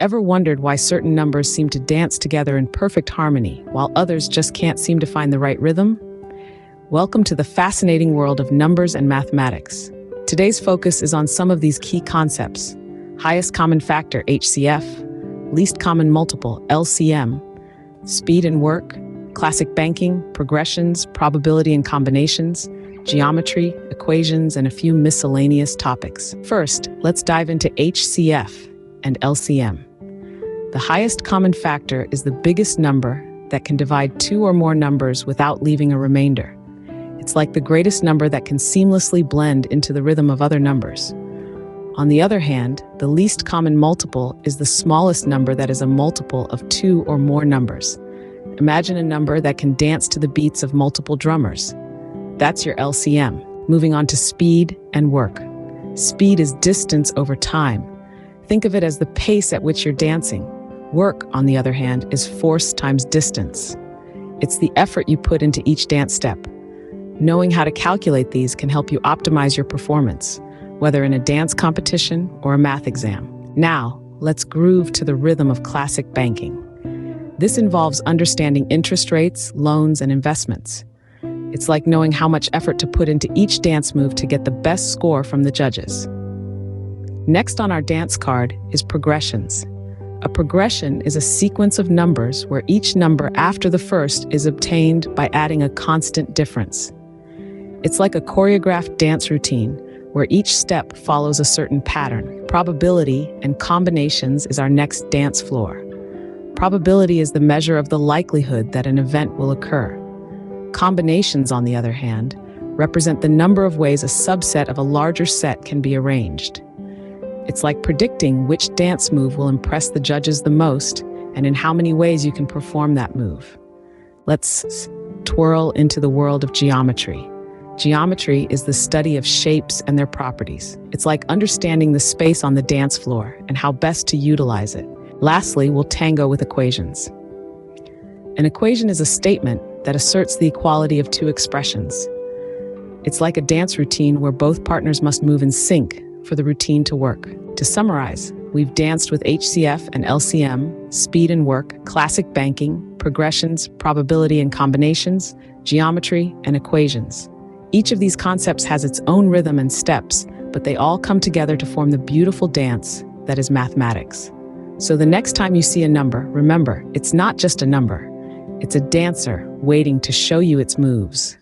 Ever wondered why certain numbers seem to dance together in perfect harmony, while others just can't seem to find the right rhythm? Welcome to the fascinating world of numbers and mathematics. Today's focus is on some of these key concepts: highest common factor, HCF, least common multiple, LCM, speed and work, classic banking, progressions, probability and combinations, geometry, equations, and a few miscellaneous topics. First, let's dive into HCF and LCM. The highest common factor is the biggest number that can divide two or more numbers without leaving a remainder. It's like the greatest number that can seamlessly blend into the rhythm of other numbers. On the other hand, the least common multiple is the smallest number that is a multiple of two or more numbers. Imagine a number that can dance to the beats of multiple drummers. That's your LCM. Moving on to speed and work. Speed is distance over time. Think of it as the pace at which you're dancing. Work, on the other hand, is force times distance. It's the effort you put into each dance step. Knowing how to calculate these can help you optimize your performance, whether in a dance competition or a math exam. Now, let's groove to the rhythm of classic banking. This involves understanding interest rates, loans, and investments. It's like knowing how much effort to put into each dance move to get the best score from the judges. Next on our dance card is progressions. A progression is a sequence of numbers where each number after the first is obtained by adding a constant difference. It's like a choreographed dance routine where each step follows a certain pattern. Probability and combinations is our next dance floor. Probability is the measure of the likelihood that an event will occur. Combinations, on the other hand, represent the number of ways a subset of a larger set can be arranged. It's like predicting which dance move will impress the judges the most and in how many ways you can perform that move. Let's twirl into the world of geometry. Geometry is the study of shapes and their properties. It's like understanding the space on the dance floor and how best to utilize it. Lastly, we'll tango with equations. An equation is a statement that asserts the equality of two expressions. It's like a dance routine where both partners must move in sync for the routine to work. To summarize, we've danced with HCF and LCM, speed and work, classic banking, progressions, probability and combinations, geometry, and equations. Each of these concepts has its own rhythm and steps, but they all come together to form the beautiful dance that is mathematics. So the next time you see a number, remember, it's not just a number. It's a dancer waiting to show you its moves.